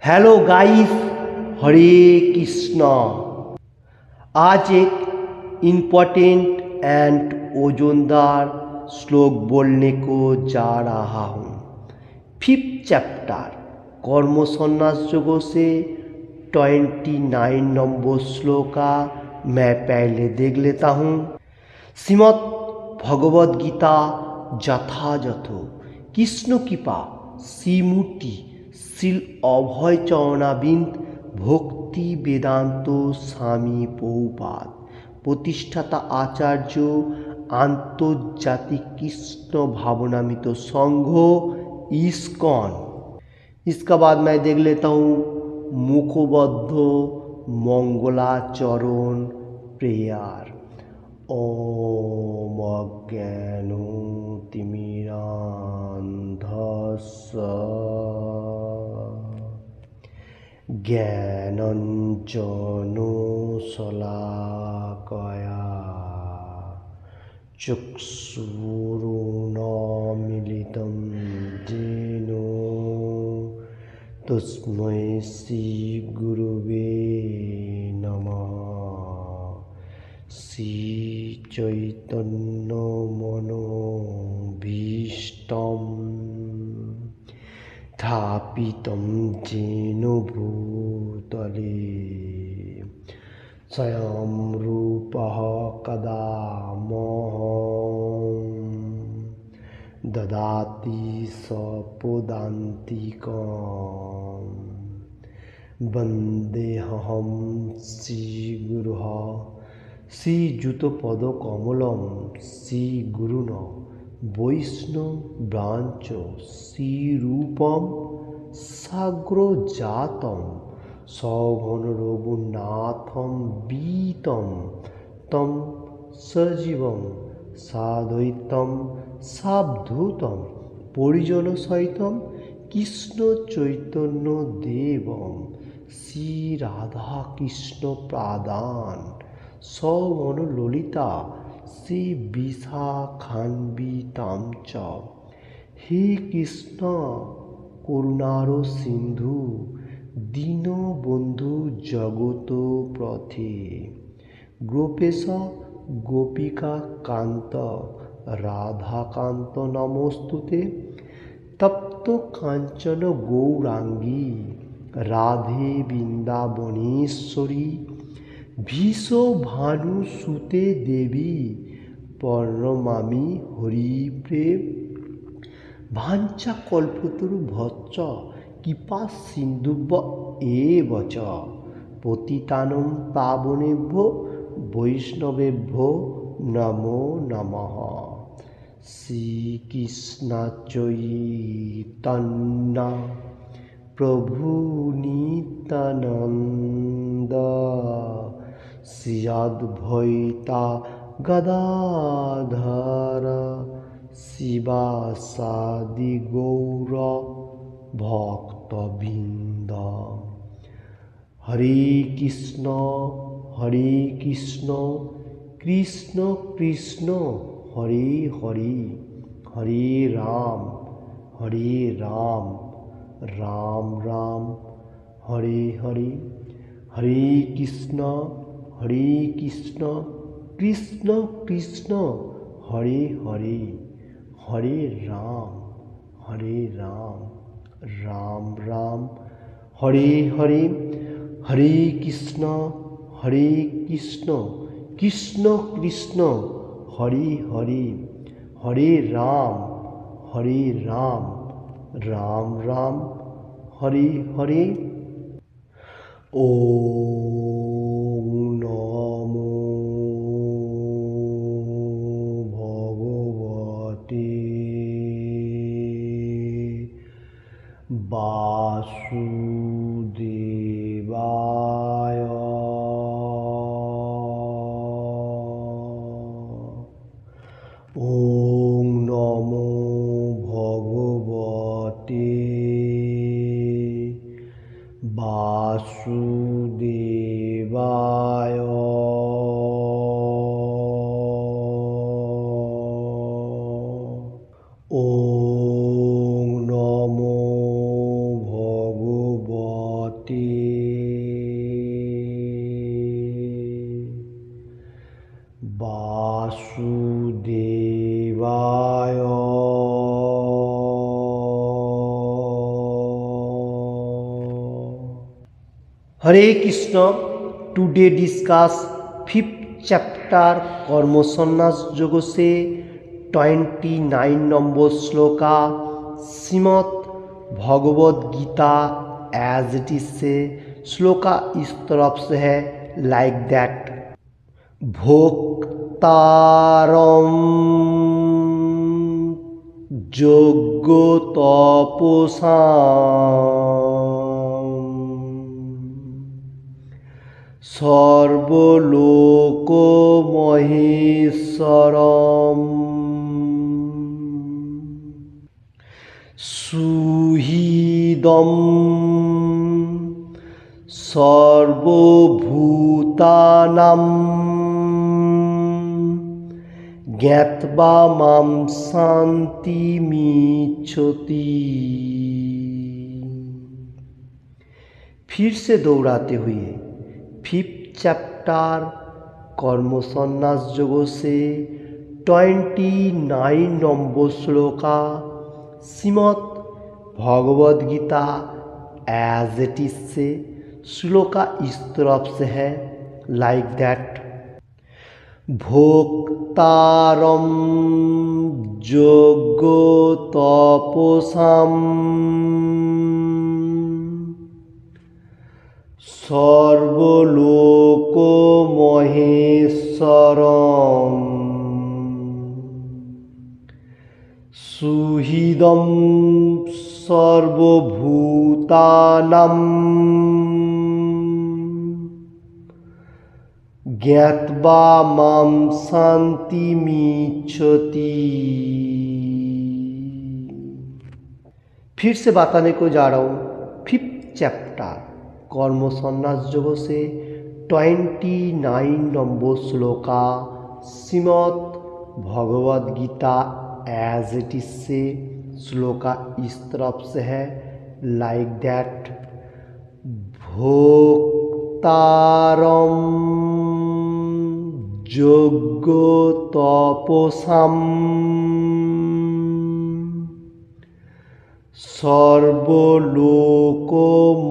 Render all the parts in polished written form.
Hello guys, हरे कृष्णा। आज एक important and ओजनदार श्लोक बोलने को जा रहा हूँ। 5th चैप्टर कर्म संन्यास योगों से 29 नंबर श्लोक का मैं पहले देख लेता हूँ। श्रीमद् भगवद गीता যথাযথ কৃষ্ণ কৃপা শ্রীমূর্তি শ্রীল অভয় চরণাবিন্দ ভক্তি বেদান্ত স্বামী প্রভুপাদ প্রতিষ্ঠাতা आचार्य आंतर्जातिक कृष्ण भावनामित संघ इस्कॉन। इसका बाद मैं देख लेता हूँ मुखबद्ध मंगलाचरण प्रेयर। ओम अज्ञानतिमिरान्धस्य ज्ञानाञ्जनशलाकया चक्षुरुन्मीलितं येन तस्मै श्रीगुरुवे नमः। श्रीचैतन्यमनोभीष्टं स्थापितं येन भूतले स्वयं रूपः कदा मह्यं ददाति स्वपदान्तिकं वन्देऽहं श्रीगुरुः श्रीयुतपदकमलं श्रीगुरुन् वैष्णवांश्च श्रीरूपं साग्रजातं सघनरघुनाथं वीतं तं सजीवं साद्वैतं सावधूतं परिजनसहितं कृष्णचैतन्यदेवं श्रीराधाकृष्णपादान् सवनललिता श्री विशाखान्वितां च। हे कृष्ण करुणार सिंधु दीनबंधु जगतपथे गोपेश गोपिका कांत राधाकांत नमोस्तुते। तप्त कांचन गौरांगी राधे वृंदावनेश्वरी भीषभानुसुते देवी प्रणमामि हरिप्रेम। भाञ्छाकल्पतरुभ्यश्च कृपा सिन्धुभ्य एव च पतितानं पावनेभ्यो वैष्णवेभ्यो नमो नमः। श्रीकृष्ण चैतन्य प्रभु नित्यानन्द श्री अद्वैता गदाधर शिवासादि गौर भक्तवृंद। हरे कृष्ण कृष्ण कृष्ण हरे हरे हरे राम राम राम हरे हरे। हरे कृष्ण कृष्ण कृष्ण हरे हरे हरे राम राम राम हरे हरे। हरे कृष्ण कृष्ण कृष्ण हरे हरे हरे राम राम राम हरे हरे। ओम नमो भगवते वासुदेवाय। ओम नमो भगवते वासुदेवाय। ओम नमो भगवते Hare Krishna. Today discuss 5th chapter Karma Sanyas योग से 29 number shloka Shrimad Bhagavad Gita as it is से। श्लोका इस तरफ से है लाइक दैट। भोक्तारं योग्य तपसां सर्वलोक महेश्वरम सुहृदं सर्वभूतानां ज्ञात्वा मां शान्तिमिच्छति। फिर से दोहराते हुए 5th चैप्टर कर्म संन्यास योग से 29 number shloka Shrimad Bhagavad Gita as it is से। श्लोका इस तरफ से है लाइक दैट। भोक्तारं योग्य तपसां सर्वलोक महेश्वरम सुहृदं सर्वभूतानां ज्ञात्वा मां शान्तिमिच्छति। फिर से बताने को जा रहा हूँ 5th चैप्टर कर्म संन्यास योग से 29 number shloka Shrimad Bhagavad Gita as it is से। श्लोका इस तरफ से है लाइक दैट। भोक्तारं योग्य तपसां सर्वलोक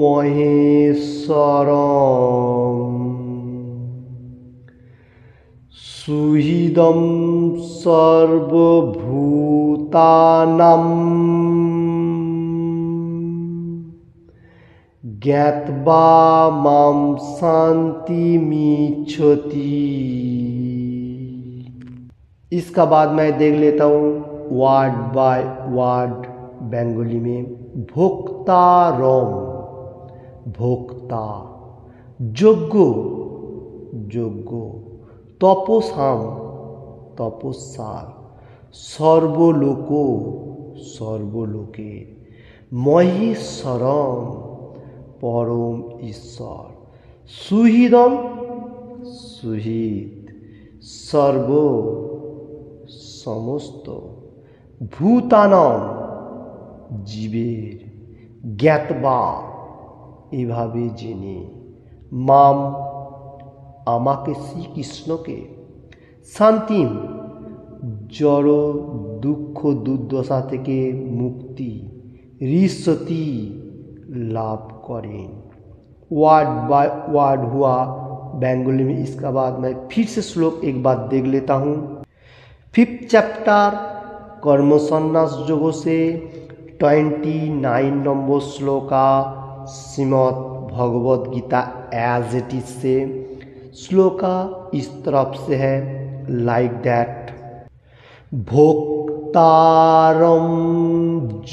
महेश्वरम सुहृदं सर्वभूतानां ज्ञात्वा मां शान्तिमिच्छति। इसका बाद मैं देख लेता हूँ वर्ड बाय वर्ड बंगाली में। भोक्तारम भोक्ता, योग्य योग्य, तपसां तपस्सार, सर्वलोको सर्वलोके, महेश्वरम परम ईश्वर, सुहृदम सुहृद, सर्व समस्त, भूतानां জীবের, জ্ঞাতবা এভাবে জেনে, মাম আমাকে শ্রীকৃষ্ণকে, শান্তিম জড় দুঃখ দুর্দশা থেকে মুক্তি, ঋষতি लाभ करें। वर्ड बाय वर्ड हुआ बंगाली में। इसका बाद मैं फिर से श्लोक एक बार देख लेता हूँ। 5th चैप्टर कर्म संन्यास योग से 29 number shloka Shrimad Bhagavad Gita as it is से। श्लोका इस तरफ से है लाइक दैट। भोक्तारं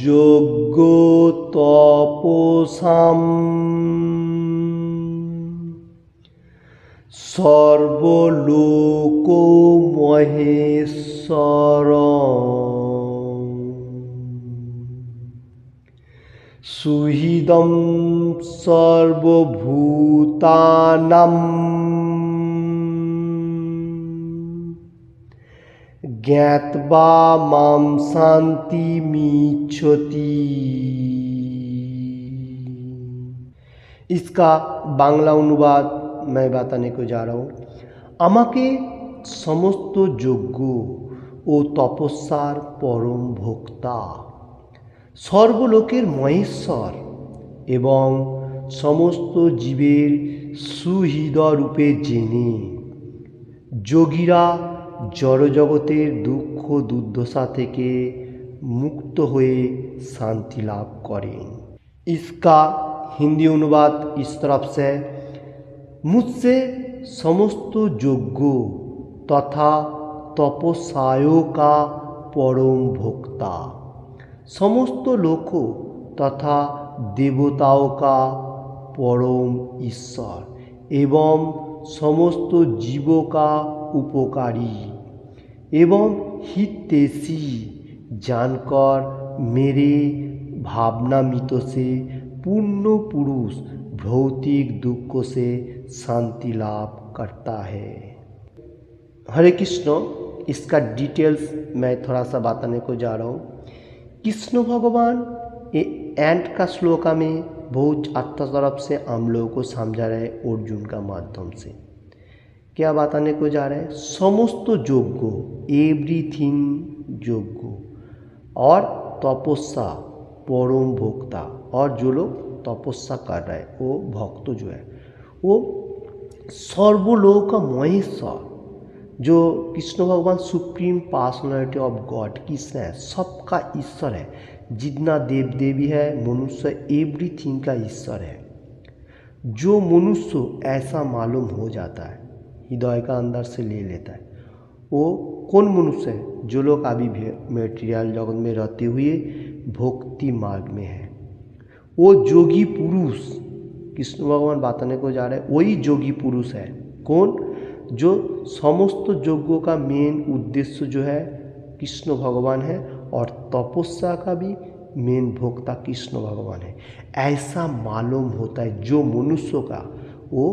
योग्य तपसां सर्वलोक महेश्वरम सुहृदं सर्वभूतानां ज्ञात्वा मां शान्तिमिच्छति। इसका बांग्ला अनुवाद मैं बताने को जा रहा हूँ। আমাকে সমস্ত যোগ্য ও তপস্যার পরম ভোক্তা, সর্বলোকের মহেশ্বর এবং সমস্ত জীবের সুহৃদয় রূপে জেনে যোগীরা জড়জগতের দুঃখ দুর্দশা থেকে মুক্ত হয়ে शांति लाभ करें। इसका हिंदी अनुवाद इस तरफ से, मुझसे समस्त यज्ञों तथा तपस्याओं का परम भोक्ता, समस्त लोकों तथा देवताओं का परम ईश्वर एवं समस्त जीवों का उपकारी एवं हितैषी जानकर मेरे भावनामृत से पूर्ण पुरुष भौतिक दुख से शांति लाभ करता है। हरे कृष्ण, इसका डिटेल्स मैं थोड़ा सा बताने को जा रहा हूँ। कृष्ण भगवान ये एंड का श्लोका में बहुत अच्छा तरफ से हम लोगों को समझा रहे हैं अर्जुन का माध्यम से। क्या बताने को जा रहे हैं? समस्त यज्ञ, एवरीथिंग यज्ञ और तपस्या परम भोक्ता, और जो लोग तपस्या कर रहे हैं वो भक्त जो है वो सर्वलोक का महेश्वर, जो कृष्ण भगवान supreme personality of God Krishna है, सबका ईश्वर है। जितना देव देवी है, मनुष्य एवरीथिंग का ईश्वर है। जो मनुष्य ऐसा मालूम हो जाता है, हृदय का अंदर से ले लेता है, वो कौन मनुष्य है? जो लोग अभी मटेरियल जगत में रहते हुए भक्ति मार्ग में है, वो योगी पुरुष कृष्ण भगवान बताने को जा रहे हैं। वही योगी पुरुष है। कौन? जो समस्त यज्ञों का मेन उद्देश्य जो है कृष्ण भगवान है, और तपस्या का भी मेन भोक्ता कृष्ण भगवान है। ऐसा मालूम होता है जो मनुष्य का, वो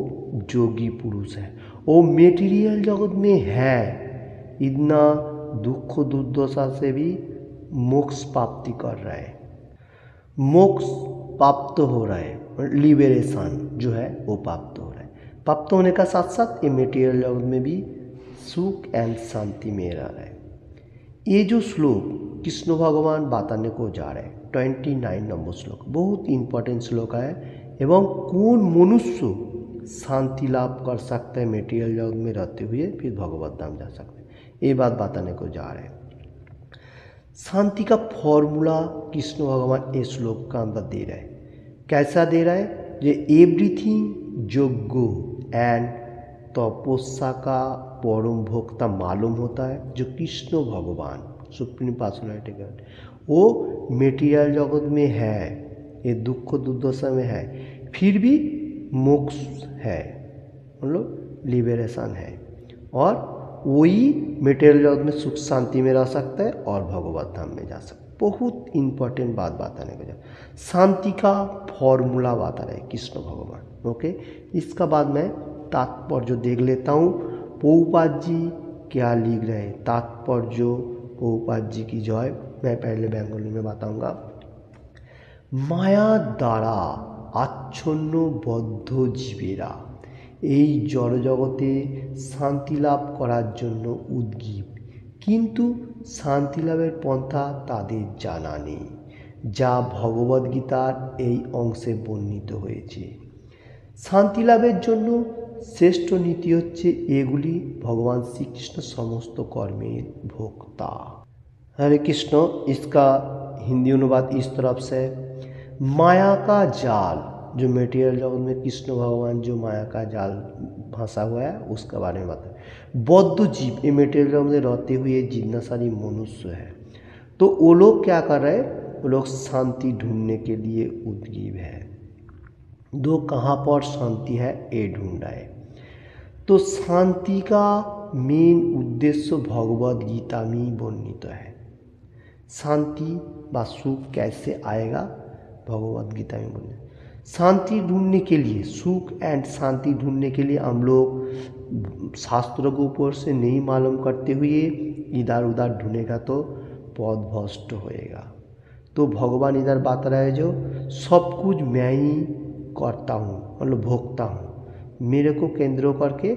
योगी पुरुष है। वो मेटीरियल जगत में है, इतना दुख दुर्दशा से भी मोक्ष प्राप्ति कर रहा है, मोक्ष प्राप्त हो रहा है, लिबरेशन जो है वो प्राप्त हो रहा है। प्राप्त होने का साथ साथ ये मेटीरियल जगत में भी सुख एंड शांति में रह रहा है। ये जो श्लोक कृष्ण भगवान बताने को जा रहे हैं, 29 नंबर श्लोक, बहुत इंपॉर्टेंट श्लोक है। एवं कौन मनुष्य शांति लाभ कर सकता है मेटीरियल जगत में रहते हुए, फिर भगवत धाम जा सकते हैं, ये बात बताने को जा रहे हैं। शांति का फॉर्मूला कृष्ण भगवान इस श्लोक का अंदर दे रहा है। कैसा दे रहा है? ये एवरीथिंग यज्ञ एंड तपस्या का परम भोक्ता मालूम होता है, जो कृष्ण भगवान सुप्रीम पर्सनालिटी गॉड, वो मेटीरियल जगत में है, ये दुख दुर्दशा में है, फिर भी मोक्ष है, मतलब लिबरेशन है, और वही मेटेरियल जगत में सुख शांति में रह सकता है और भगवत धाम में जा सकता है। बहुत इंपॉर्टेंट बात बताने को जा, शांति का फॉर्मूला बता रहे कृष्ण भगवान। ओके, इसका बाद मैं तात्पर्य देख लेता हूँ। प्रभुपाद जी क्या लिख रहे हैं, तात्पर्य प्रभुपाद जी की जय। मैं पहले बेंगली में बताऊंगा। माया द्वारा आच्छन्न बद्ध जीवेरा এই জড়জগতে শান্তি লাভ করার জন্য উদ্গ্রীব, কিন্তু শান্তি লাভের পন্থা তাদের জানা নেই, যা ভগবদ্গীতার এই অংশে বর্ণিত হয়েছে। শান্তি লাভের জন্য শ্রেষ্ঠ নীতি হচ্ছে এগুলি, ভগবান শ্রীকৃষ্ণ সমস্ত কর্মের ভোক্তা। हरे कृष्ण, इसका हिंदी अनुवाद इस तरफ से, माया का जाल, जो मेटीरियल जगत में कृष्ण भगवान जो माया का जाल फंसा हुआ है उसके बारे में बताए। बौद्ध जीव, ये मेटीरियल जगत में रहते हुए जितना सारी मनुष्य है, तो वो लोग क्या कर रहे हैं? वो लोग शांति ढूंढने के लिए उद्ग्रीव है। दो कहाँ पर शांति है ये ढूंढ रहा है। तो शांति का मेन उद्देश्य भगवद गीता में वर्णित है। शांति व सुख कैसे आएगा? भगवद गीता में बोलने। शांति ढूंढने के लिए, सुख एंड शांति ढूंढने के लिए हम लोग शास्त्रों के ऊपर से नहीं मालूम करते हुए इधर उधर ढूंढेगा तो पद भ्रष्ट होएगा। तो भगवान इधर बात रहा है, जो सब कुछ मैं ही करता हूँ, मतलब भोगता हूँ, मेरे को केंद्र करके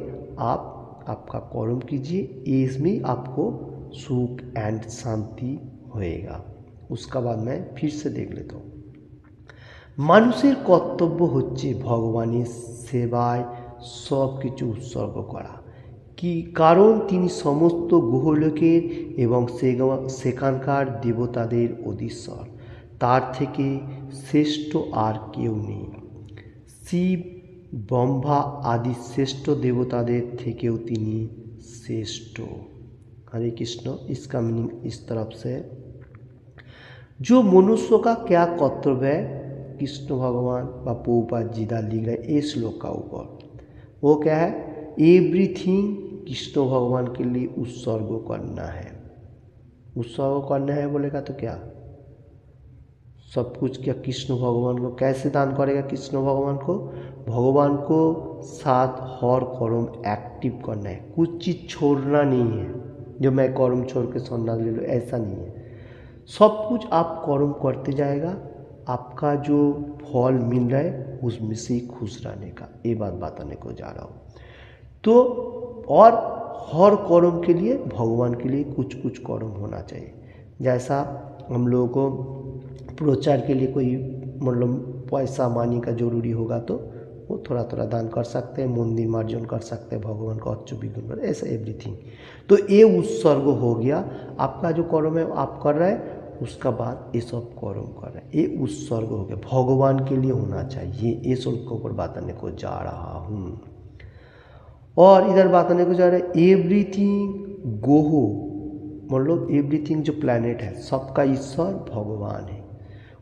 आप आपका कर्म कीजिए, इसमें आपको सुख एंड शांति होएगा। उसका बाद मैं फिर से देख लेता हूँ। মানুষের কর্তব্য হচ্ছে ভগবানের সেবায় সব কিছু উৎসর্গ করা, কি কারণ তিনি সমস্ত গ্রহলোকের এবং সেখানকার দেবতাদের অধীশ্বর, তার থেকে শ্রেষ্ঠ আর কেউ নেই। শিব, ব্রহ্মা आदि श्रेष्ठ देवताদের থেকেও তিনি श्रेष्ठ। हरे कृष्ण। इसका मीनिंग इस तरफ से, जो मनुष्य का क्या कर्तव्य है, कृष्ण भगवान व प्रभुपाद जी लिख रहे इस श्लोक का ऊपर, वो क्या है, एवरीथिंग कृष्ण भगवान के लिए उत्सर्ग करना है। उत्सर्ग करना है बोलेगा तो क्या, सब कुछ क्या कृष्ण भगवान को कैसे दान करेगा, कृष्ण भगवान को साथ हर कर्म एक्टिव करना है, कुछ चीज़ छोड़ना नहीं है जो मैं कर्म छोड़ के सन्यास ले लो, ऐसा नहीं है। सब कुछ आप कर्म करते जाएगा, आपका जो फल मिल रहा है उसमें से ही खुश रहने का, ये बात बताने को जा रहा हूँ। तो और हर कर्म के लिए भगवान के लिए कुछ कुछ कर्म होना चाहिए। जैसा हम लोगों को प्रचार के लिए कोई मतलब पैसा मानी का जरूरी होगा तो वो थोड़ा थोड़ा दान कर सकते हैं, मंदिर मार्जन कर सकते हैं, भगवान का अच्छु विघ्न कर, ऐसा एवरीथिंग। तो ये उत्सर्ग हो गया, आपका जो कर्म है आप कर रहे हैं, उसका बाद ये सब कर्म कर रहे हैं, ये उत्सर्ग हो गया, भगवान के लिए होना चाहिए। ये श्लोक के ऊपर बताने को जा रहा हूँ। और इधर बताने को जा रहा है एवरीथिंग गोहो, मतलब एवरीथिंग जो प्लैनेट है सबका ईश्वर भगवान है,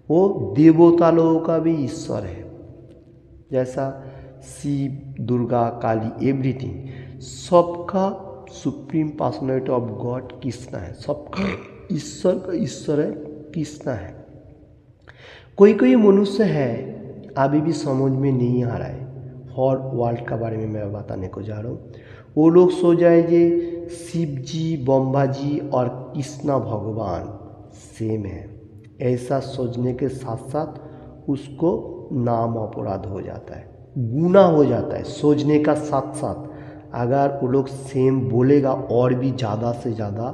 वो देवता लोगों का भी ईश्वर है। जैसा शिव, दुर्गा, काली, एवरीथिंग सबका supreme personality of God Krishna है, सबका ईश्वर का ईश्वर है कृष्ण है। कोई कोई मनुष्य है अभी भी समझ में नहीं आ रहा है, हर वर्ल्ड का बारे में मैं बताने को जा रहा हूँ। वो लोग सो जाए जे शिव जी, ब्रह्मा जी और कृष्ण भगवान सेम है, ऐसा सोचने के साथ साथ उसको नाम अपराध हो जाता है, गुनाह हो जाता है। सोचने का साथ साथ अगर वो लोग सेम बोलेगा और भी ज़्यादा से ज़्यादा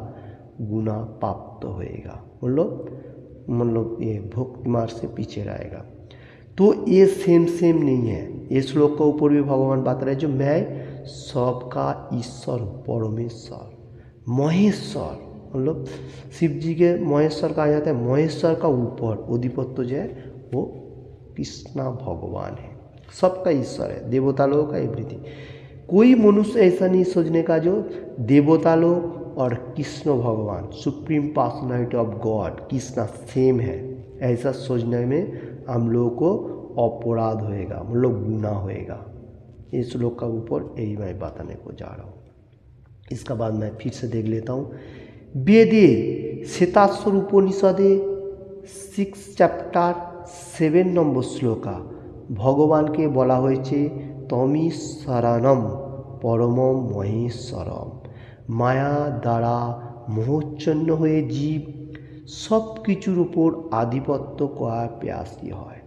गुनाह पाप तो होएगा, मतलब ये भक्ति मार्ग से पीछे रहेगा। तो ये सेम नहीं है। ये श्लोक का ऊपर भी भगवान बात रहे जो मैं सबका ईश्वर हूँ, परमेश्वर महेश्वर, मतलब शिव जी के महेश्वर कहा जाता है, महेश्वर का ऊपर अधिपत्य जो है वो कृष्णा भगवान है, सबका ईश्वर है, देवता लोगों का एवरीथिंग। कोई मनुष्य ऐसा नहीं सोचने का जो देवता लोग और कृष्ण भगवान supreme personality of God Krishna same है, ऐसा सोचने में हम लोगों को अपराध होएगा, मतलब गुनाह होएगा। इस श्लोक का ऊपर यही मैं बताने को जा रहा हूँ। इसका बाद मैं फिर से देख लेता हूँ। वेदे श्वेताश्वर उपनिषदे 6 चैप्टर 7 নম্বর শ্লোকা ভগবান के বলা হয়েছে তমি শরণম পরমম মহেশ্বরম, মায়া দ্বারা মোহচ্ছন্ন হয়ে জীব সব কিছুর উপর আধিপত্য করার প্রয়াসী হয়,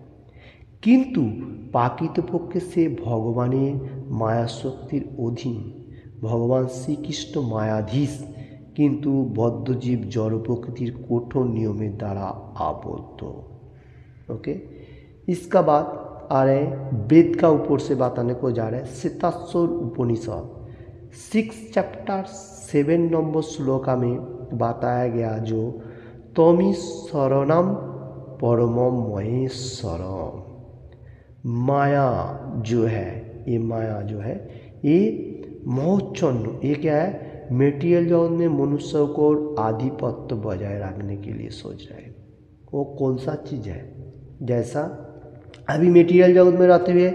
কিন্তু প্রকৃতপক্ষে সে ভগবানের মায়াশক্তির অধীন। ভগবান শ্রীকৃষ্ণ মায়াধীশ, किंतु बद्धजीव जड़ प्रकृतिर कठोर नियमेर द्वारा आबद्ध। ओके, इसका बाद आ रहे वेद का ऊपर से बताने को जा रहा है। श्वेताश्वर उपनिषद 6 चैप्टर 7 नंबर श्लोका में बताया गया जो तमी शरणम परमम महेश्वरम, माया जो है, ये माया जो है ये मोहच्छन्न, ये क्या है, मेटीरियल जगत में मनुष्य को आधिपत्य बजाय रखने के लिए सोच रहे हैं। वो कौन सा चीज़ है, जैसा अभी मेटीरियल जगत में रहते हुए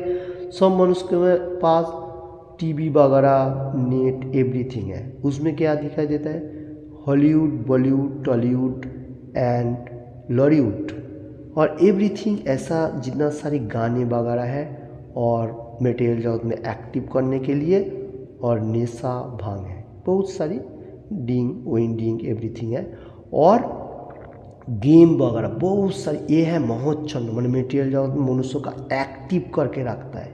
सब मनुष्य के पास टीवी वगैरह, नेट, एवरीथिंग है, उसमें क्या दिखाई देता है, हॉलीवुड, बॉलीवुड, टॉलीवुड एंड लॉलीवुड और एवरीथिंग, ऐसा जितना सारी गाने वगैरह है और मेटीरियल जगत में एक्टिव करने के लिए, और नेशा भांग है, बहुत सारी डिंग विंडिंग एवरीथिंग है, और गेम वगैरह बहुत सारी, ये है मोहच्छन्न, मतलब मेटीरियल जगत में मनुष्य का एक्टिव करके रखता है।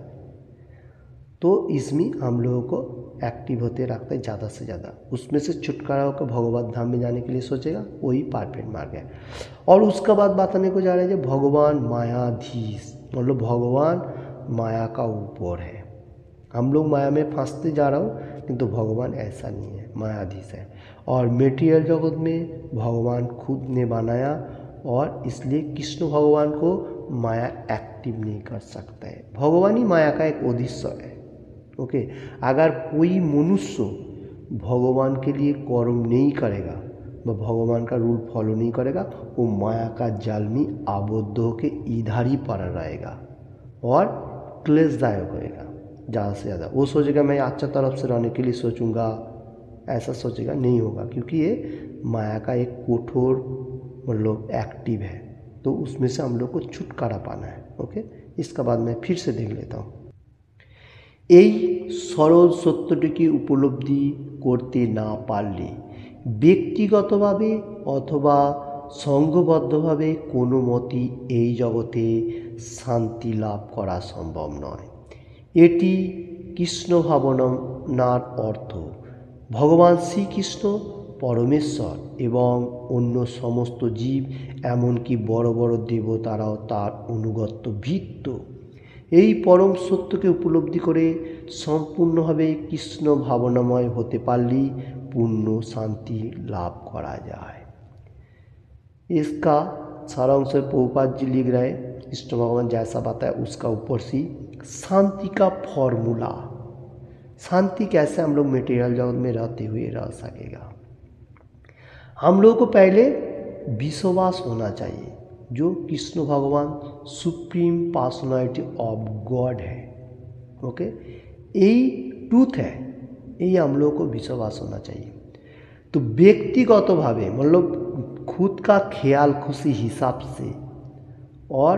तो इसमें हम लोगों को एक्टिव होते रखता है ज़्यादा से ज़्यादा, उसमें से छुटकारा होकर भगवत धाम में जाने के लिए सोचेगा, वही परफेक्ट मार्ग है। और उसका बाद बताने को जा रहे हैं भगवान मायाधीश, मतलब भगवान माया का ऊपर है। हम लोग माया में फंसते जा रहा हूँ, किंतु भगवान ऐसा नहीं है, मायाधीश है। और मेटीरियल जगत में भगवान खुद ने बनाया, और इसलिए कृष्ण भगवान को माया एक्टिव नहीं कर सकता है। भगवान ही माया का एक उद्देश्य है। ओके, अगर कोई मनुष्य भगवान के लिए कर्म नहीं करेगा, वह भगवान का रूल फॉलो नहीं करेगा, वो माया का जाल में आबद्ध होकर इधर ही पड़ा रहेगा और क्लेशदायक होएगा ज़्यादा से ज़्यादा। वो सोचेगा मैं अच्छा तरफ से रहने के लिए सोचूंगा, ऐसा सोचेगा, नहीं होगा, क्योंकि ये माया का एक कठोर मतलब एक्टिव है। तो उसमें से हम लोग को छुटकारा पाना है। ओके, इसका बाद मैं फिर से देख लेता हूँ। এই সরল সত্যটিকে উপলব্ধি করতে না পারলে ব্যক্তিগতভাবে অথবা সংঘবদ্ধভাবে কোনো মতেই এই জগতে শান্তি লাভ করা সম্ভব নয়। এটি কৃষ্ণ ভাবনার অর্থ। ভগবান শ্রীকৃষ্ণ পরমেশ্বর এবং অন্য সমস্ত জীব, এমনকি বড় বড় দেবতারাও তার অনুগত ভৃত্য। এই পরম সত্যকে উপলব্ধি করে সম্পূর্ণভাবে কৃষ্ণ ভাবনাময় হতে পারলেই পূর্ণ শান্তি लाभ करा जाए। इसका सारांश प्रभुपाद जी लिख रहे हैं, कृष्ण भगवान जैसा बताया उसका ऊपर से शांति का फॉर्मूला। शांति कैसे हम लोग मटेरियल जगत में रहते हुए रह सकेगा। हम लोगों को पहले विश्वास होना चाहिए जो कृष्ण भगवान सुप्रीम पर्सनालिटी ऑफ गॉड है। ओके, यही ट्रूथ है, यही हम लोगों को विश्वास होना चाहिए। तो व्यक्तिगतभावे मतलब खुद का ख्याल खुशी हिसाब से, और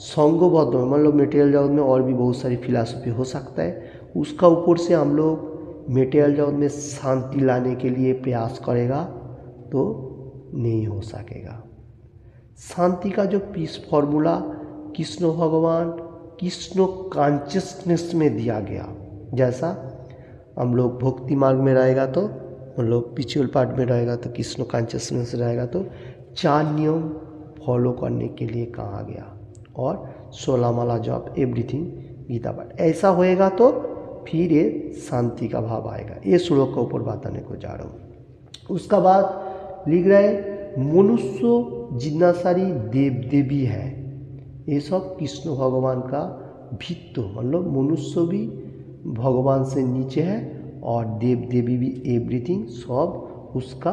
संघबद्ध मतलब मटेरियल जगत में और भी बहुत सारी फिलॉसफी हो सकता है, उसका ऊपर से हम लोग मटेरियल जगत में शांति लाने के लिए प्रयास करेगा तो नहीं हो सकेगा। शांति का जो पीस फॉर्मूला कृष्ण भगवान कृष्ण कॉन्शियसनेस में दिया गया, जैसा हम लोग भक्ति मार्ग में रहेगा तो मतलब स्पिरिचुअल पार्ट में रहेगा तो कृष्ण कॉन्शियसनेस रहेगा, तो 4 नियम फॉलो करने के लिए कहा गया, और 16 माला जप, एवरीथिंग, गीता पाठ, ऐसा होएगा तो फिर ये शांति का भाव आएगा। ये श्लोक के ऊपर बताने को जा रहा हूँ। उसका बाद लिख रहे मनुष्य जितना सारी देव देवी है, ये सब कृष्ण भगवान का भित्त, मतलब मनुष्य भी भगवान से नीचे है, और देव देवी भी एवरीथिंग सब उसका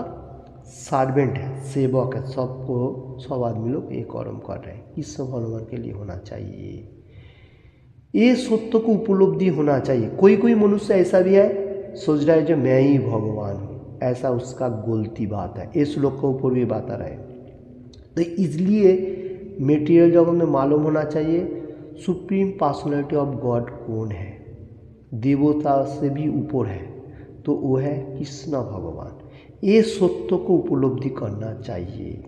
सर्वेंट है, सेवक है। सबको सब आदमी लोग ये कर्म कर रहे हैं, कृष्ण भगवान के लिए होना चाहिए। ये सत्य को उपलब्धि होना चाहिए। कोई कोई मनुष्य ऐसा भी है सोच रहा है जो मैं ही भगवान हूँ, ऐसा उसका गलती बात है। इस श्लोक के ऊपर भी बात आ रहा है। तो इसलिए मटेरियल जगत में मालूम होना चाहिए सुप्रीम पर्सनालिटी ऑफ गॉड कौन है, देवता से भी ऊपर है, तो वो है कृष्ण भगवान। ये सत्य को उपलब्धि करना चाहिए।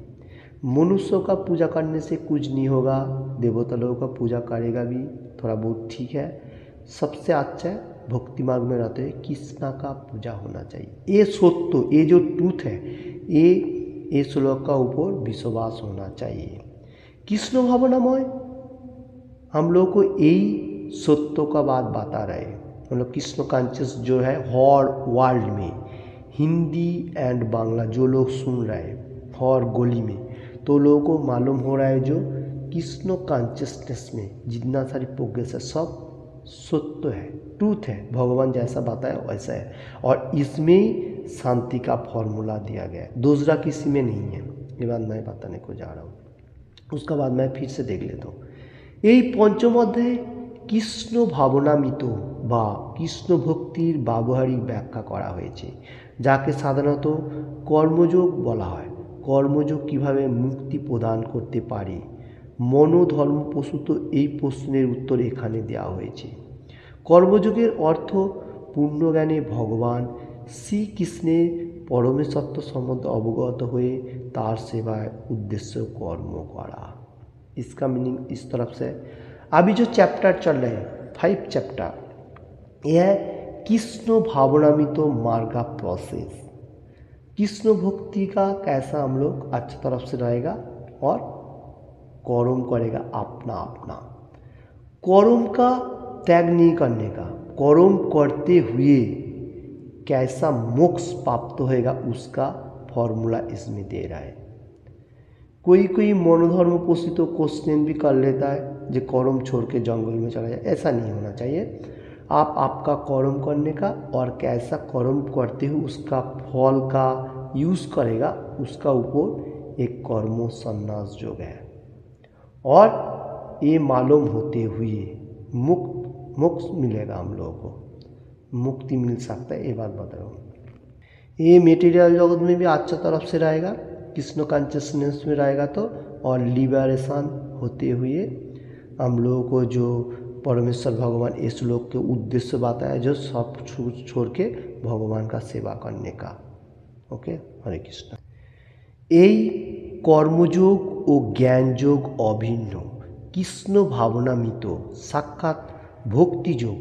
मनुष्यों का पूजा करने से कुछ नहीं होगा, देवता लोगों का पूजा करेगा भी थोड़ा बहुत ठीक है, सबसे अच्छा है भक्ति मार्ग में रहते हुए कृष्णा का पूजा होना चाहिए। ये सत्य, ये जो ट्रूथ है, ये श्लोक का ऊपर विश्वास होना चाहिए। कृष्ण भावनामय हम लोग को यही सत्य का बात बता रहे, मतलब कृष्ण कॉन्शियस जो है हर वर्ल्ड में, हिंदी एंड बांग्ला जो लोग सुन रहे हैं हर गली में, तो लोगों को मालूम हो रहा है जो कृष्ण कॉन्शियसनेस में जितना सारी प्रोग्रेस है सब सत्य है, ट्रूथ है, भगवान जैसा बताया वैसा है, और इसमें शांति का फॉर्मूला दिया गया है, दूसरा किसी में नहीं है। ये बात मैं बताने को जा रहा हूँ। उसका बाद मैं फिर से देख लेता हूँ। এই পঞ্চম অধ্যায়ে কৃষ্ণ ভাবনামিত বা কৃষ্ণ ভক্তির ব্যবহারিক ব্যাখ্যা করা হয়েছে, যাকে সাধারণত কর্মযোগ বলা হয়। কর্মযোগ কিভাবে মুক্তি প্রদান করতে পারে, মনোধর্মপ্রসূত এই প্রশ্নের উত্তর এখানে দেওয়া হয়েছে। কর্মযোগের অর্থ পূর্ণজ্ঞানে ভগবান শ্রীকৃষ্ণের परमेश्वर संबंध अवगत हुए तार सेवाय उद्देश्य कर्म करा। इसका मीनिंग इस तरफ से अभी जो चैप्टर चल रहे हैं 5 चैप्टर, यह कृष्ण भावनामित मार्ग का प्रोसेस, कृष्ण भक्ति का कैसा हम लोग अच्छी तरफ से रहेगा और कर्म करेगा अपना अपना। कर्म का त्याग नहीं करने का, कर्म करते हुए कैसा मोक्ष प्राप्त होएगा उसका फॉर्मूला इसमें दे रहा है। कोई मनोधर्म पोषित क्वेश्चन भी कर लेता है जो कर्म छोड़ के जंगल में चला जाए, ऐसा नहीं होना चाहिए। आप आपका कर्म करने का और कैसा कर्म करते हुए उसका फल का यूज़ करेगा उसका ऊपर एक कर्म संन्यास योग है। और ये मालूम होते हुए मोक्ष मिलेगा, हम लोगों को मुक्ति मिल सकता है, ये बात बता रहा हूँ। ये मटेरियल जगत में भी अच्छा तरफ से रहेगा, कृष्ण कॉन्शियसनेस में रहेगा तो, और लिबरेशन होते हुए हम लोगों को जो परमेश्वर भगवान इस श्लोक के उद्देश्य बताया, जो सब छोड़ के भगवान का सेवा करने का। ओके, हरे कृष्ण। এই কর্মযোগ ও জ্ঞানযোগ অভিন্ন, কৃষ্ণ ভাবনামিত সাক্ষাৎ ভক্তিযোগ,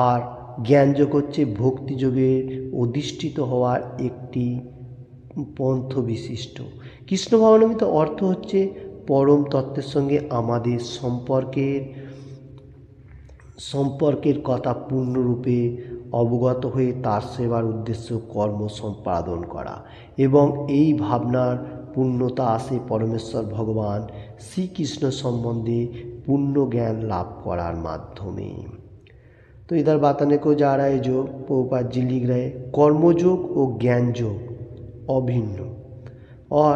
আর জ্ঞানযোগ হচ্ছে ভক্তিযোগের অধিষ্ঠিত হওয়ার একটি পন্থ বিশিষ্ট। কৃষ্ণ ভাবনামিত অর্থ হচ্ছে পরম তত্ত্বের সঙ্গে আমাদের সম্পর্কের কথা পূর্ণরূপে অবগত হয়ে তার সেবার উদ্দেশ্য কর্ম সম্পাদন করা, এবং এই ভাবনার পূর্ণতা আসে পরমেশ্বর ভগবান শ্রীকৃষ্ণ সম্বন্ধে পূর্ণ জ্ঞাन लाभ करार माध्यमे। तो इधर बताने को जा रहा है जो प्रभुपाद जी लिख रहे, कर्मयोग और ज्ञान योग अभिन्न, और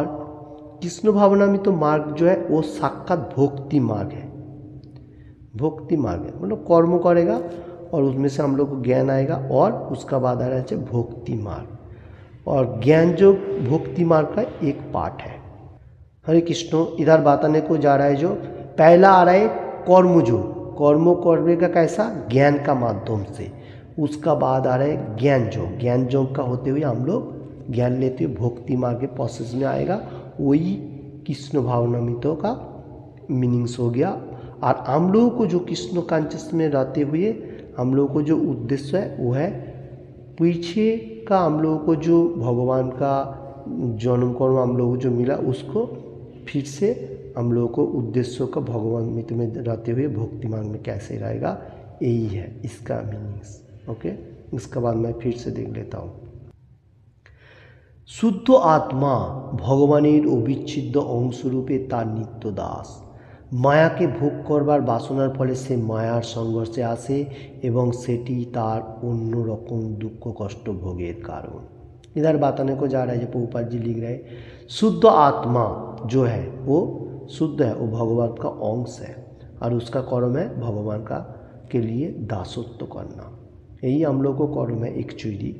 कृष्ण भावनामित मार्ग जो है वो साक्षात भक्ति मार्ग है। भक्ति मार्ग है मतलब कर्म करेगा और उसमें से हम लोग को ज्ञान आएगा, और उसका बाद आ रहा है भक्ति मार्ग, और ज्ञान योग भक्ति मार्ग का एक पार्ट है। हरे कृष्ण। इधर बताने को जा रहा है जो पहला आ रहा है कर्मयोग, कर्म करने का कैसा, ज्ञान का माध्यम से। उसका बाद आ रहा है ज्ञान योग, ज्ञान योग का होते हुए हम लोग ज्ञान लेते हुए भक्ति मार्ग के प्रोसेस में आएगा। वही कृष्ण भावनामितों का मीनिंग्स हो गया। और हम लोगों को जो कृष्ण कॉन्शियस में रहते हुए हम लोगों को जो उद्देश्य है वो है पीछे का हम लोगों को जो भगवान का जन्म कर्म हम लोगों को जो मिला उसको फिर से हम लोगों को उद्देश्यों का भगवान मित्र में रहते हुए भक्ति मार्ग में कैसे रहेगा, यही है इसका मीनिंग्स। ओके, इसके बाद मैं फिर से देख लेता हूँ। शुद्ध आत्मा भगवानेर अविच्छिन्न अंशरूपे तार नित्य दास, मायाके भोग करबार बासनार फले से मायार संघर्षे आसे एवं सेटी तार अन्य रकम दुख कष्ट भोगेर कारण। इधर बताने को जा रहा है जो प्रभुपाद जी लिख रहे, शुद्ध आत्मा जो है वो शुद्ध है, वो भगवान का अंश है, और उसका कर्म है भगवान का के लिए दासत्व करना, यही हम लोग को कर्म है एक्चुअली।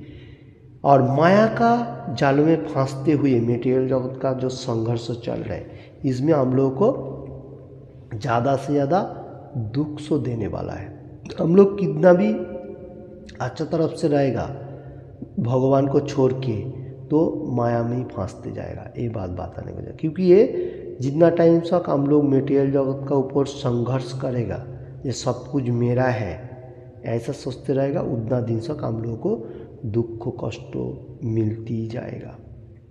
और माया का जाल में फंसते हुए मेटेरियल जगत का जो संघर्ष चल रहा है, इसमें हम लोगों को ज़्यादा से ज़्यादा दुख सो देने वाला है। हम लोग कितना भी अच्छा तरफ से रहेगा भगवान को छोड़ के तो माया में ही फंसते जाएगा, ये बात बताने को जाए। क्योंकि ये जितना टाइम तक हम लोग मेटेरियल जगत का ऊपर संघर्ष करेगा, ये सब कुछ मेरा है ऐसा सोचते रहेगा, उतना दिन तक हम लोगों को दुख कष्ट मिलती जाएगा।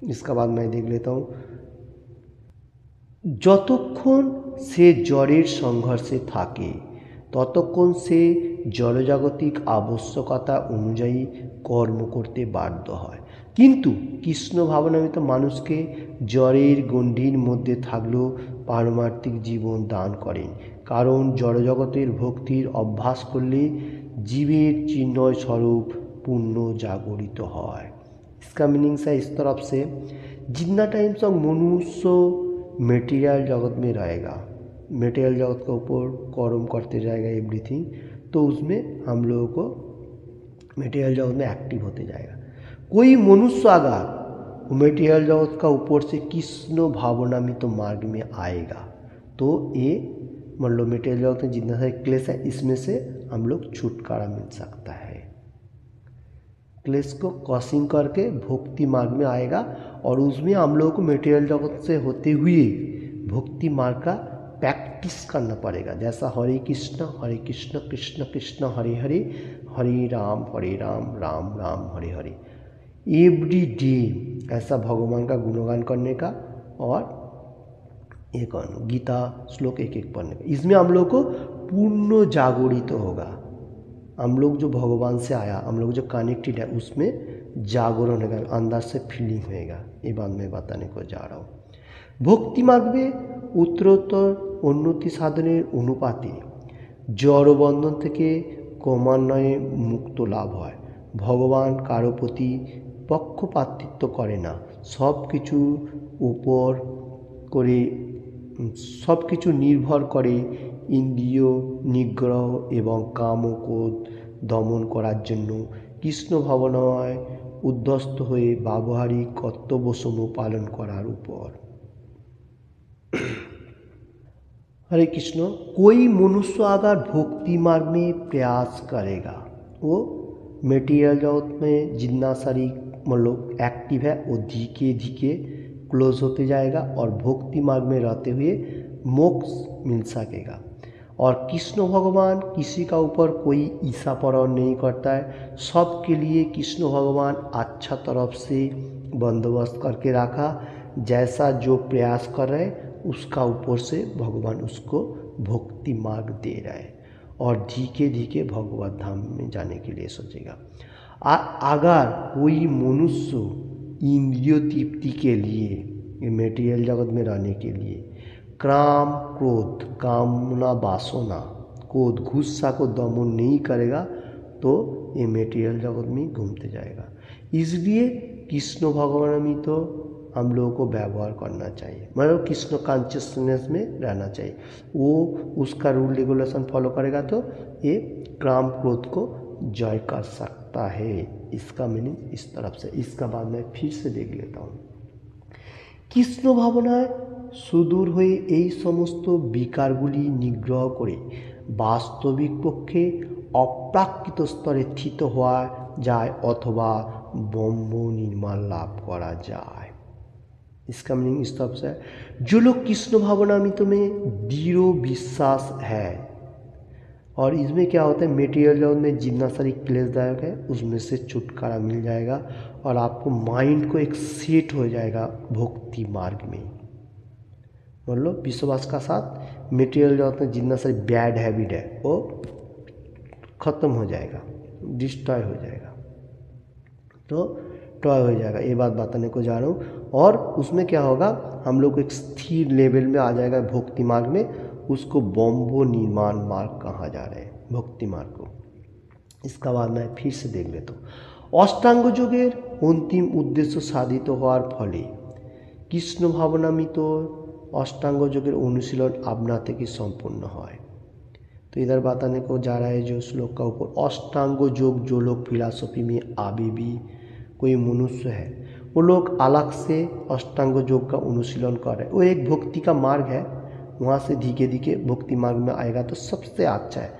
इसका बाद मैं देख लेता हूँ, যতক্ষণ সে জড়ের সংঘর্ষে থাকে ততক্ষণ সে জড়জাগতিক আবশ্যকতা অনুযায়ী কর্ম করতে বাধ্য হয়, কিন্তু কৃষ্ণ ভাবনামিত মানুষকে জড়ের গণ্ডির মধ্যে থাকলেও পারমার্থিক জীবন দান করেন, কারণ জড়জগতের ভক্তির অভ্যাস করলে জীবের চিন্ময় স্বরূপ पुण्य जागरित है। इसका मीनिंग्स है इस तरफ से, जितना टाइम तक मनुष्य मेटेरियल जगत में रहेगा, मेटेरियल जगत के ऊपर कर्म करते जाएगा एवरीथिंग, तो उसमें हम लोगों को मेटेरियल जगत में एक्टिव होते जाएगा। कोई मनुष्य अगर मेटेरियल जगत का ऊपर से कृष्ण भावनामित मार्ग में आएगा तो ये मतलब मेटेरियल जगत में जितना सारे क्लेश है इसमें से हम लोग छुटकारा मिल सकता है। क्लेश को क्रॉसिंग करके भक्ति मार्ग में आएगा और उसमें हम लोगों को मेटेरियल जगत से होते हुए भक्ति मार्ग का प्रैक्टिस करना पड़ेगा। जैसा हरे कृष्ण कृष्ण कृष्ण हरे हरे, हरे राम राम राम हरे हरे, एवरी डे ऐसा भगवान का गुणगान करने का और ये करना, गीता श्लोक एक एक पढ़ने का। इसमें हम लोग को पूर्ण जागरित होगा। हम लोग जो भगवान से आया, हम लोग जो कनेक्टेड है, उसमें जागरण होगा, अंदर से फीलिंग होगा। ये बात मैं बताने को जा रहा हूँ। ভক্তি মার্গে উত্তরোত্তর উন্নতি সাধনের অনুপাতে জড়বন্ধন থেকে ক্রমান্বয়ে মুক্ত লাভ হয়। ভগবান কারো প্রতি পক্ষপাতিত্ব করে না, সব কিছুর উপর করে সব কিছু নির্ভর করে ইন্দ্রিয় নিগ্রহ এবং কাম ও ক্রোধ দমন করার জন্য কৃষ্ণ ভাবনায় উদ্ধস্ত হয়ে ব্যবহারিক কর্তব্যসমূহ পালন করার উপর। हरे कृष्ण। कोई मनुष्य अगर भक्ति मार्ग में प्रयास करेगा, वो मेटीरियल जगत में जितना सारी मतलब एक्टिव है वो धीरे धीरे क्लोज होते जाएगा और भक्ति मार्ग में रहते हुए मोक्ष मिल सकेगा। और कृष्ण भगवान किसी का ऊपर कोई ईर्षा परवाह नहीं करता है। सबके लिए कृष्ण भगवान अच्छा तरफ से बंदोबस्त करके रखा। जैसा जो प्रयास कर रहे हैं उसका ऊपर से भगवान उसको भक्ति मार्ग दे रहा है और धीरे धीरे भगवत धाम में जाने के लिए सोचेगा। अगर कोई मनुष्य इंद्रिय तृप्ति के लिए, ये मेटीरियल जगत में रहने के लिए काम क्रोध कामना वासना क्रोध गुस्सा को दमन नहीं करेगा तो ये मेटीरियल जगत में घूमते जाएगा। इसलिए कृष्ण भगवान में तो हम लोगों को व्यवहार करना चाहिए, मतलब कृष्ण कॉन्शियसनेस में रहना चाहिए। वो उसका रूल रेगुलेशन फॉलो करेगा तो ये काम क्रोध को जय कर सकता है। इसका मीनिंग इस तरफ से। इसका बाद मैं फिर से देख लेता हूँ। কৃষ্ণ ভাবনায় সুদূর হয়ে এই সমস্ত বিকারগুলি নিগ্রহ করে বাস্তবিক পক্ষে অপ্রাকৃত স্তরে স্থিত হওয়া যায় অথবা ব্রহ্ম নির্মাণ লাভ করা যায়। इसका मीनिंग इस तरफ से है, जो लोग कृष्ण भावनामृत में दृढ़ विश्वास है, और इसमें क्या होता है मेटीरियल जगत में जितना सारी क्लेशदायक है उसमें से छुटकारा मिल जाएगा और आपको माइंड को एक सेट हो जाएगा भक्ति मार्ग में। मतलब विश्वास का साथ मेटीरियल जगत में जितना सारी बैड हैबिट है वो ख़त्म हो जाएगा, डिस्ट्रॉय हो जाएगा, तो टॉय हो जाएगा। ये बात बताने को जा रहा हूँ। और उसमें क्या होगा, हम लोग एक स्थिर लेवल में आ जाएगा भक्ति मार्ग में। उसको बम्बो निर्माण मार्ग कहा जा रहा है, भक्ति मार्ग को। इसका बाद मैं फिर से देख लेता हूँ। অষ্টাঙ্গ যোগের অন্তিম উদ্দেশ্য সাধিত হওয়ার ফলে কৃষ্ণ ভাবনামৃত অষ্টাঙ্গ যোগের অনুশীলন আপনা থেকে সম্পন্ন হয়। तो इधर बताने को जा रहा है जो श्लोक का ऊपर, अष्टांग योग जो लोग फिलॉसफी में अभी भी कोई मनुष्य है वो लोग अलग से अष्टांग योग का अनुशीलन कर रहे हैं। वो एक भक्ति का मार्ग है, वहाँ से धीरे धीरे भक्ति मार्ग में आएगा तो सबसे अच्छा है।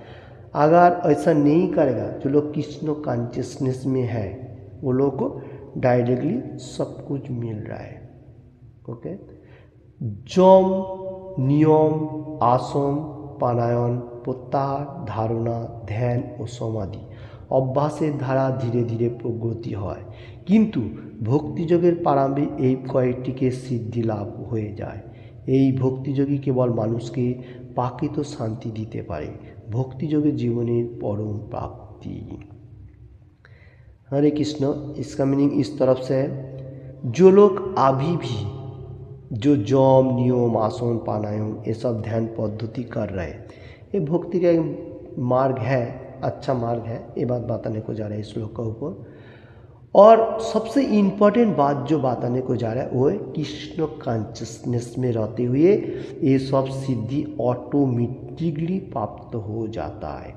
अगर ऐसा नहीं करेगा, जो लोग कृष्ण कॉन्शियसनेस में है वो लोग को डायरेक्टली सब कुछ मिल रहा है। ओके। जम नियम आसन प्राणायाम প্রত্যাহার ধারণা ধ্যান ও সমাধি অভ্যাসের ধারা ধীরে ধীরে প্রগতি হয়, কিন্তু ভক্তিযোগের প্রারম্ভে এই কয়েকটিকে সিদ্ধি লাভ হয়ে যায়। এই ভক্তিযোগই কেবল মানুষকে প্রাকৃত শান্তি দিতে পারে, ভক্তিযোগের জীবনের পরম প্রাপ্তি। हरे कृष्ण। इसका मीनिंग इस तरफ से है, जो लोग अभी भी जो जम नियम आसन प्राणायाम ये सब ध्यान पद्धति कर रहे हैं, ये भक्ति का एक मार्ग है, अच्छा मार्ग है। ये बात बताने को जा रहा है इस श्लोक का ऊपर। और सबसे इम्पोर्टेंट बात जो बताने को जा रहा है वो है कृष्ण कॉन्शियसनेस में रहते हुए ये सब सिद्धि ऑटोमेटिकली प्राप्त हो जाता है,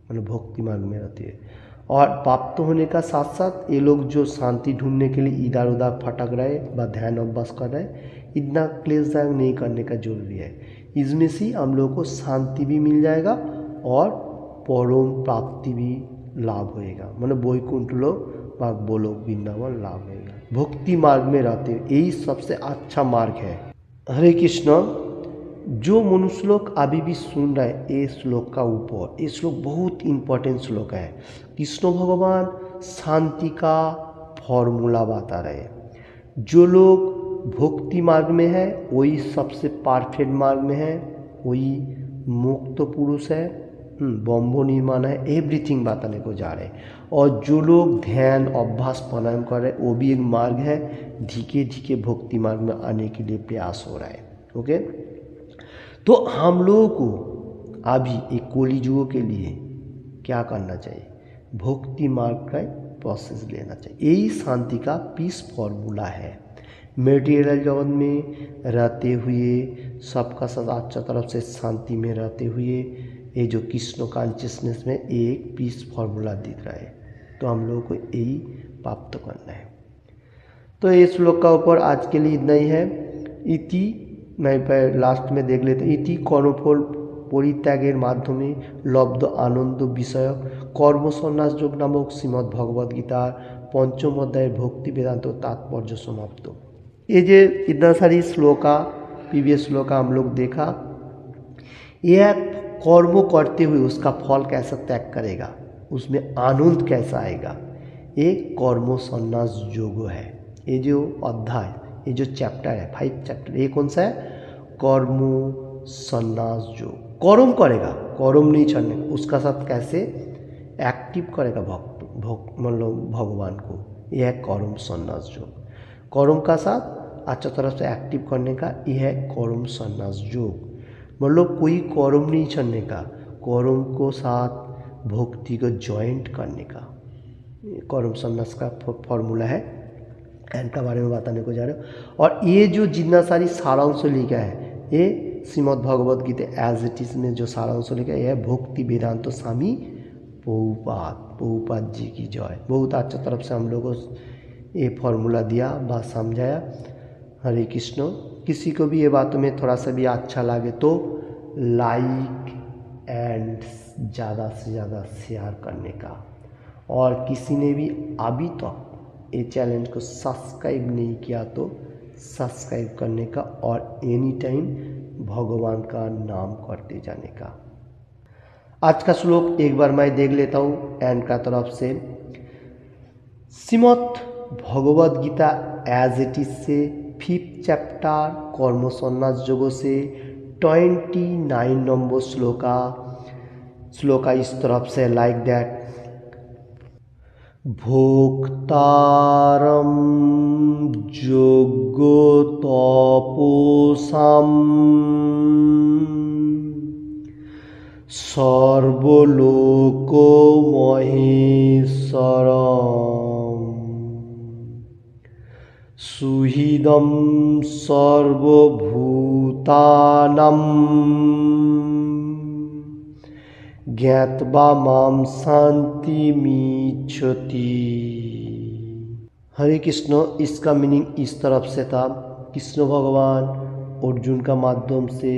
मतलब भक्ति मार्ग में रहते हैं। और प्राप्त होने का साथ साथ ये लोग जो शांति ढूंढने के लिए इधर उधर भटक रहे व ध्यान अभ्यास कर रहे हैं, इतना क्लेशदायक नहीं करने का जरूरी है। इसमें से हम लोगों को शांति भी मिल जाएगा और परम प्राप्ति भी लाभ होएगा, मतलब वैकुंठ लोक व गोलोक वृंदावन लाभ होएगा। भक्ति मार्ग में रहते यही सबसे अच्छा मार्ग है। हरे कृष्ण। जो मनुष्य लोग अभी भी सुन रहे हैं ये श्लोक का ऊपर, ये श्लोक बहुत इम्पोर्टेंट श्लोक है। कृष्ण भगवान शांति का फॉर्मूला बता रहे हैं। जो लोग भक्ति मार्ग में है वही सबसे परफेक्ट मार्ग में है, वही मुक्त पुरुष है, ब्रह्म निर्माण है, एवरीथिंग बताने को जा रहे हैं। और जो लोग ध्यान अभ्यास प्राणायाम कर रहे हैं वो भी एक मार्ग है, धीरे धीरे भक्ति मार्ग में आने के लिए प्रयास हो रहा है। ओके, तो हम लोगों को अभी एक कली युग के लिए क्या करना चाहिए, भक्ति मार्ग का प्रोसेस लेना चाहिए। यही शांति का पीस फॉर्मूला है। मेटीरियल जगत में रहते हुए, सबका साथ अच्छा तरफ से शांति में रहते हुए, ये जो कृष्ण कॉन्शियसनेस में एक पीस फॉर्मूला दिख रहा है, तो हम लोगों को यही प्राप्त करना है। तो ये श्लोक का ऊपर आज के लिए इतना ही है। इति मैं लास्ट में देख लेते, इति कर्मफल परित्यागेर माध्यमे लब्ध आनंद विषय कर्म सन्यास योग नामक श्रीमद् भगवद गीतार पंचम अध्याय भक्ति वेदांत तात्पर्य समाप्त। ये जो इतना सारी श्लोका प्रीवियस श्लोका हम लोग देखा, यह कर्म करते हुए उसका फल कैसा त्याग करेगा, उसमें आनंद कैसा आएगा, ये कर्म सन्यास योग है। ये जो अध्याय, ये जो चैप्टर है 5 चैप्टर, ये कौन सा है, कर्म सन्यास योग। कर्म करेगा, कर्म नहीं छोड़ने, उसका साथ कैसे एक्टिव करेगा मतलब भगवान को, यह है कर्म सन्यास योग। कर्म का साथ अच्छा तरफ से एक्टिव करने का, यह है कर्म सन्यास योग। मतलब कोई कर्म नहीं छोड़ने का, कर्म को साथ भक्ति को ज्वाइंट करने का, कर्म सन्यास का फॉर्मूला है, इनका बारे में बताने को जा रहे हो। और ये जो जितना सारी सारांश लिखा है, ये Shrimad Bhagavad Gita as it is में जो सारांश लिखा है, यह भक्ति वेदांत स्वामी प्रभुपाद जी की जय। बहुत अच्छा तरफ से हम लोगों को ये फॉर्मूला दिया, बात समझाया। हरे कृष्ण। किसी को भी ये बातों में थोड़ा सा भी अच्छा लगे तो लाइक एंड ज़्यादा से ज़्यादा शेयर करने का, और किसी ने भी अभी तक ये चैनल को सब्सक्राइब नहीं किया तो सब्सक्राइब करने का, और एनी टाइम भगवान का नाम करते जाने का। आज का श्लोक एक बार मैं देख लेता हूँ एंड का तरफ से। Shrimad Bhagavad Gita as it is से 5th चैप्टर कर्म सन्यास योग से 29 नंबर श्लोका इस तरफ से लाइक दैट। भोक्तारं योग्यो तपोसां सर्वलोको महेश्वरम् सुहृदं सर्वभूतानां ज्ञात्वा मां शान्तिमिच्छति। हरे कृष्ण। इसका मीनिंग इस तरफ से था, कृष्ण भगवान अर्जुन का माध्यम से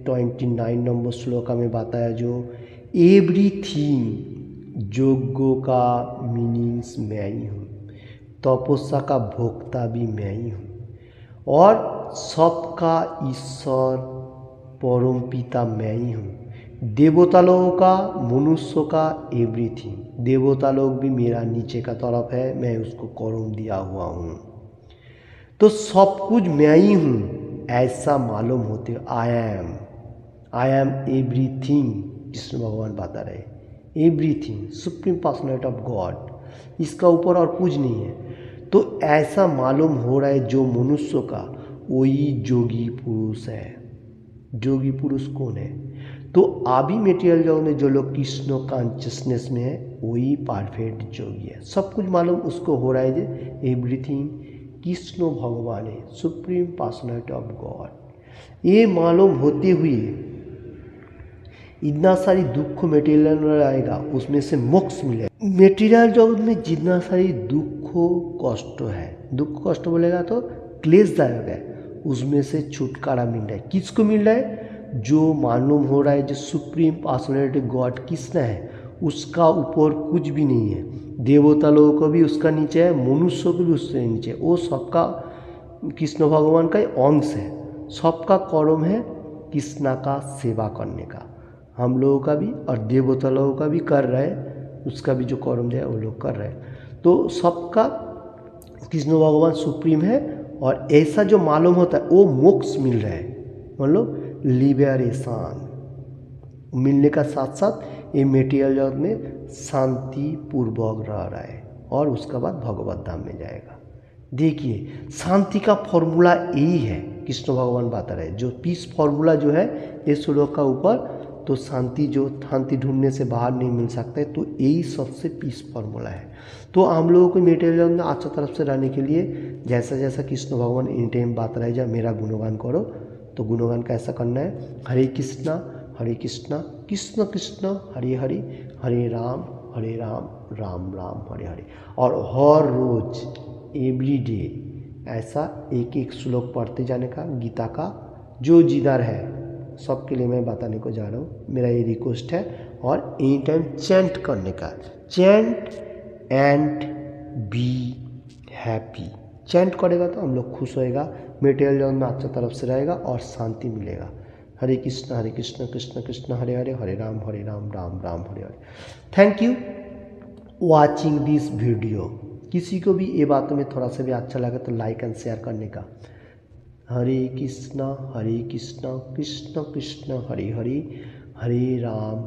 29 नंबर श्लोका में बताया जो एवरीथिंग योग्य का मीनिंग्स मैं ही हूँ, तपस्या का भोक्ता भी मैं ही हूँ, और सबका ईश्वर परम पिता मैं ही हूँ। देवता लोगों का, मनुष्य का एवरीथिंग, देवता लोग भी मेरा नीचे का तरफ है, मैं उसको कर्म दिया हुआ हूँ, तो सब कुछ मैं ही हूँ ऐसा मालूम होते। आई एम एवरीथिंग, कृष्ण भगवान बता रहे everything, supreme personality of God, इसका ऊपर और कुछ नहीं है। तो ऐसा मालूम हो रहा है जो मनुष्य का, वही योगी पुरुष है। योगी पुरुष कौन है? तो अभी मेटेरियल जगत में जो लोग कृष्ण कॉन्शियसनेस में है वही परफेक्ट योगी है। सब कुछ मालूम उसको हो रहा है जो एवरीथिंग कृष्ण भगवान है, सुप्रीम पर्सनैलिटी ऑफ गॉड। ये मालूम होते हुए इतना सारी दुख मेटेरियल आएगा, उसमें से मोक्ष मिलेगा। मेटेरियल जगत में जितना सारी दुख कष्ट है, दुख कष्ट बोलेगा तो क्लेशदायक है, उसमें से छुटकारा मिल रहा है। किसको मिल रहा है? जो मालूम हो रहा है जो सुप्रीम पर्सनैलिटी गॉड कृष्ण है, उसका ऊपर कुछ भी नहीं है। देवता लोगों को भी उसका नीचे है, मनुष्य को भी उससे नीचे है। वो सबका कृष्ण भगवान का अंश है। सबका कर्म है कृष्णा का सेवा करने का, हम लोगों का भी और देवता लोगों का भी कर रहे हैं, उसका भी जो कर्म है वो लोग कर रहे हैं। तो सबका कृष्ण भगवान सुप्रीम है, और ऐसा जो मालूम होता है वो मोक्ष मिल रहा है, मतलब लिबरेशन। मिलने का साथ साथ ये मेटीरियल जगत में शांति पूर्वक रह रहा है और उसके बाद भगवत धाम में जाएगा। देखिए शांति का फॉर्मूला यही है, कृष्ण भगवान बता रहे जो पीस फॉर्मूला जो है ये श्लोक का ऊपर, तो शांति ढूंढने से बाहर नहीं मिल सकता है, तो यही सबसे पीस फॉर्मूला है। तो हम लोगों को मेटेरियल में अच्छा तरफ से रहने के लिए जैसा जैसा कृष्ण भगवान एनी टाइम बात रहे जा मेरा गुणगान करो, तो गुणगान कैसा करना है, हरे कृष्णा कृष्ण कृष्ण हरे हरे, हरे राम राम राम हरे हरे। और हर रोज एवरी डे ऐसा एक एक श्लोक पढ़ते जाने का गीता का, जो जिधर है सबके लिए मैं बताने को जा रहा हूँ, मेरा ये रिक्वेस्ट है। और एनी टाइम चैंट करने का, chant and be happy. Chant करेगा तो हम लोग खुश होएगा, मेटेरियल जगत में अच्छा तरफ से रहेगा और शांति मिलेगा। Hare Krishna Krishna Krishna Hare Hare, Hare Ram Ram Ram Hare Hare. Thank you watching this video. किसी को भी ये बातों में थोड़ा सा भी अच्छा लगे तो लाइक एंड शेयर करने का। हरे कृष्ण कृष्ण कृष्ण हरे हरे, हरे राम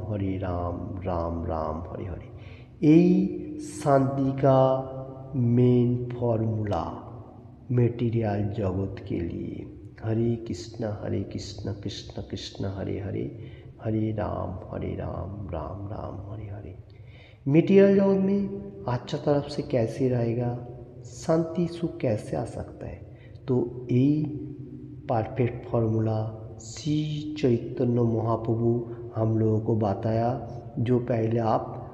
राम राम हरे हरे। यही शांति का मेन फॉर्मूला मेटीरियल जगत के लिए। हरे कृष्ण कृष्ण कृष्ण हरे हरे, हरे राम राम राम हरे हरे। मेटीरियल जगत में अच्छा तरफ से कैसे रहेगा, शांति सुख कैसे आ सकता है, तो यही परफेक्ट फॉर्मूला श्री चैतन्य महाप्रभु हम लोगों को बताया, जो पहले आप